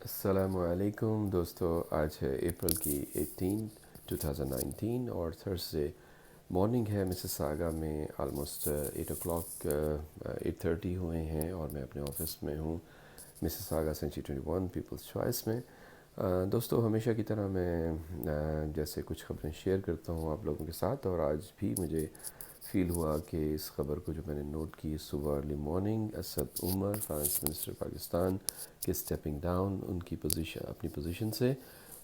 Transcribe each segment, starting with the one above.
السلام علیکم دوستو، آج ہے اپریل کی 2019 اور تھرسڈے مارننگ ہے مسز ساگا میں آلموسٹ 8 o'clock 8:30 ہوئے ہیں اور میں اپنے آفس میں ہوں مسز ساگا سینچری 21 پیپلز چوائس میں۔ دوستو ہمیشہ کی طرح میں جیسے کچھ خبریں شیئر کرتا ہوں آپ لوگوں کے ساتھ، اور آج بھی مجھے فیل ہوا کہ اس خبر کو جو میں نے نوٹ کی صبح early morning, Asad Umar finance minister Pakistan کے اسٹیپنگ ڈاؤن ان کی اپنی پوزیشن سے،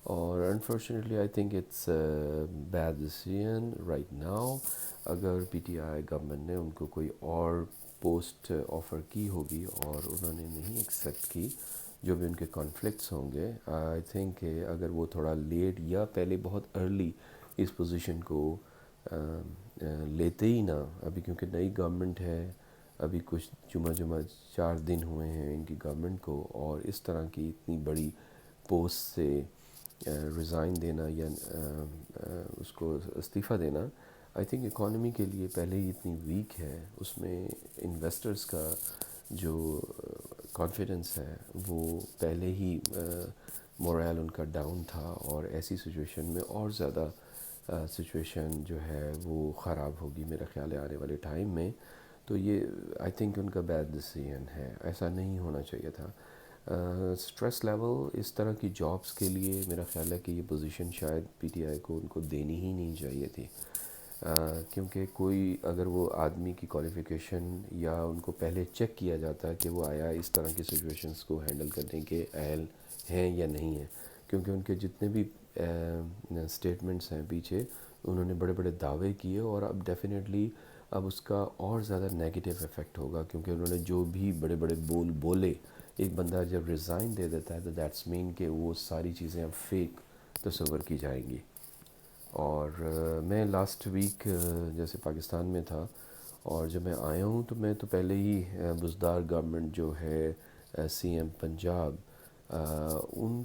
اور unfortunately I think it's bad decision right now. اگر پی ٹی آئی گورنمنٹ نے ان کو کوئی اور پوسٹ آفر کی ہوگی اور انہوں نے نہیں ایکسیپٹ کی، جو بھی ان کے کانفلکٹس ہوں گے، آئی تھنک کہ اگر وہ تھوڑا لیٹ یا پہلے بہت ارلی اس پوزیشن کو لیتے ہی نہ، ابھی کیونکہ نئی گورنمنٹ ہے، ابھی کچھ جمعہ 4 دن ہوئے ہیں ان کی گورنمنٹ کو، اور اس طرح کی اتنی بڑی پوسٹ سے ریزائن دینا یا اس کو استعفیٰ دینا، آئی تھنک اکانومی کے لیے پہلے ہی اتنی ویک ہے، اس میں انویسٹرز کا جو کانفیڈنس ہے وہ پہلے ہی مورائل ان کا ڈاؤن تھا، اور ایسی سچویشن میں اور زیادہ سچویشن جو ہے وہ خراب ہوگی میرا خیال ہے آنے والے ٹائم میں۔ تو یہ آئی تھنک ان کا بیڈ ڈیسیژن ہے، ایسا نہیں ہونا چاہیے تھا۔ اسٹریس لیول اس طرح کی جابس کے لیے میرا خیال ہے کہ یہ پوزیشن شاید پی ٹی آئی کو ان کو دینی ہی نہیں چاہیے تھی، کیونکہ کوئی اگر وہ آدمی کی کوالیفیکیشن یا ان کو پہلے چیک کیا جاتا ہے کہ وہ آیا اس طرح کی سچویشنز کو ہینڈل کرنے کے اہل ہیں یا نہیں ہیں، کیونکہ ان کے جتنے بھی اسٹیٹمنٹس ہیں پیچھے، انہوں نے بڑے بڑے دعوے کیے، اور اب ڈیفینیٹلی اب اس کا اور زیادہ نیگیٹو ایفیکٹ ہوگا، کیونکہ انہوں نے جو بھی بڑے بڑے بولے، ایک بندہ جب ریزائن دے دیتا ہے تو دیٹس مین کہ وہ ساری چیزیں اب فیک تصور کی جائیں گی۔ اور میں لاسٹ ویک جیسے پاکستان میں تھا، اور جب میں آیا ہوں تو میں تو پہلے ہی بزدار گورنمنٹ جو ہے سی ایم پنجاب، ان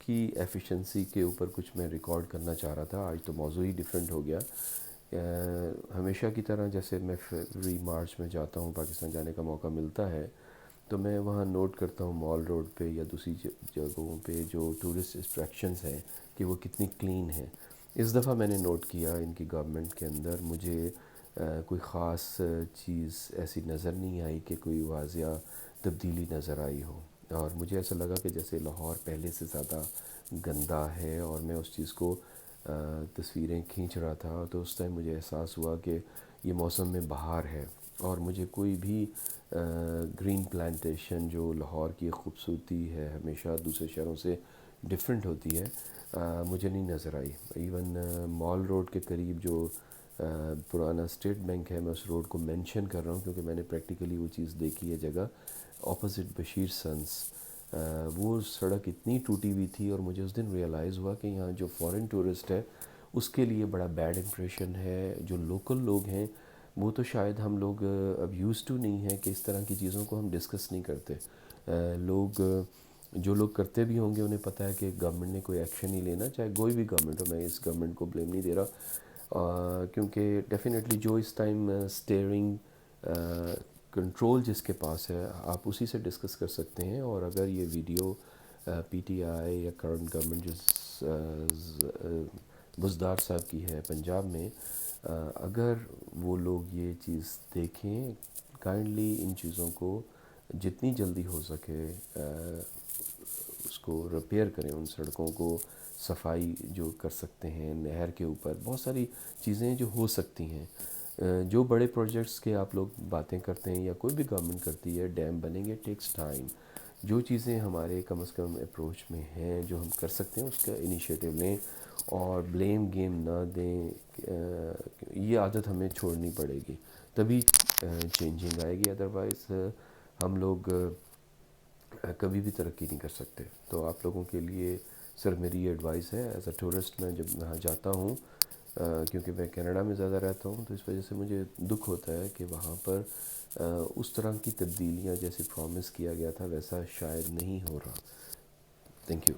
کی ایفیشنسی کے اوپر کچھ میں ریکارڈ کرنا چاہ رہا تھا۔ آج تو موضوع ہی ڈیفرنٹ ہو گیا۔ ہمیشہ کی طرح جیسے میں فروری مارچ میں جاتا ہوں، پاکستان جانے کا موقع ملتا ہے، تو میں وہاں نوٹ کرتا ہوں مال روڈ پہ یا دوسری جگہوں پہ جو ٹورسٹ اٹریکشنز ہیں کہ وہ کتنی کلین ہیں۔ اس دفعہ میں نے نوٹ کیا ان کی گورنمنٹ کے اندر مجھے کوئی خاص چیز ایسی نظر نہیں آئی کہ کوئی واضح تبدیلی نظر آئی ہو، اور مجھے ایسا لگا کہ جیسے لاہور پہلے سے زیادہ گندا ہے، اور میں اس چیز کو تصویریں کھینچ رہا تھا تو اس ٹائم مجھے احساس ہوا کہ یہ موسم میں بہار ہے، اور مجھے کوئی بھی گرین پلانٹیشن جو لاہور کی خوبصورتی ہے ہمیشہ دوسرے شہروں سے ڈیفرنٹ ہوتی ہے، مجھے نہیں نظر آئی۔ ایون مال روڈ کے قریب جو پرانا اسٹیٹ بینک ہے، میں اس روڈ کو مینشن کر رہا ہوں کیونکہ میں نے پریکٹیکلی وہ چیز دیکھی ہے جگہ، اپوزٹ بشیر سنس، وہ سڑک اتنی ٹوٹی ہوئی تھی، اور مجھے اس دن ریئلائز ہوا کہ یہاں جو فارن ٹورسٹ ہے اس کے لیے بڑا بیڈ امپریشن ہے، جو لوکل لوگ ہیں وہ تو شاید ہم لوگ اب یوز ٹو نہیں ہیں کہ اس طرح کی چیزوں کو ہم ڈسکس نہیں کرتے۔ جو لوگ کرتے بھی ہوں گے انہیں پتہ ہے کہ گورنمنٹ نے کوئی ایکشن نہیں لینا، چاہے کوئی بھی گورنمنٹ ہو، میں اس گورنمنٹ کو بلیم نہیں دے رہا، کیونکہ ڈیفینیٹلی جو اس ٹائم اسٹیئرنگ کنٹرول جس کے پاس ہے آپ اسی سے ڈسکس کر سکتے ہیں، اور اگر یہ ویڈیو پی ٹی آئی یا کرنٹ گورنمنٹ جو بزدار صاحب کی ہے پنجاب میں، اگر وہ لوگ یہ چیز دیکھیں، کائنڈلی ان چیزوں کو جتنی جلدی ہو سکے اس کو ریپیئر کریں، ان سڑکوں کو صفائی جو کر سکتے ہیں، نہر کے اوپر بہت ساری چیزیں جو ہو سکتی ہیں، جو بڑے پروجیکٹس کے آپ لوگ باتیں کرتے ہیں یا کوئی بھی گورنمنٹ کرتی ہے، ڈیم بنیں گے، ٹیکس ٹائم، جو چیزیں ہمارے کم از کم اپروچ میں ہیں جو ہم کر سکتے ہیں اس کا انیشیٹو لیں، اور بلیم گیم نہ دیں، یہ عادت ہمیں چھوڑنی پڑے گی، تبھی چینجنگ آئے گی، ادروائز ہم لوگ کبھی بھی ترقی نہیں کر سکتے۔ تو آپ لوگوں کے لیے صرف میری یہ ایڈوائس ہے، ایز اے ٹورسٹ میں جب وہاں جاتا ہوں، کیونکہ میں کینیڈا میں زیادہ رہتا ہوں، تو اس وجہ سے مجھے دکھ ہوتا ہے کہ وہاں پر اس طرح کی تبدیلیاں جیسے پرومس کیا گیا تھا ویسا شاید نہیں ہو رہا۔ Thank you.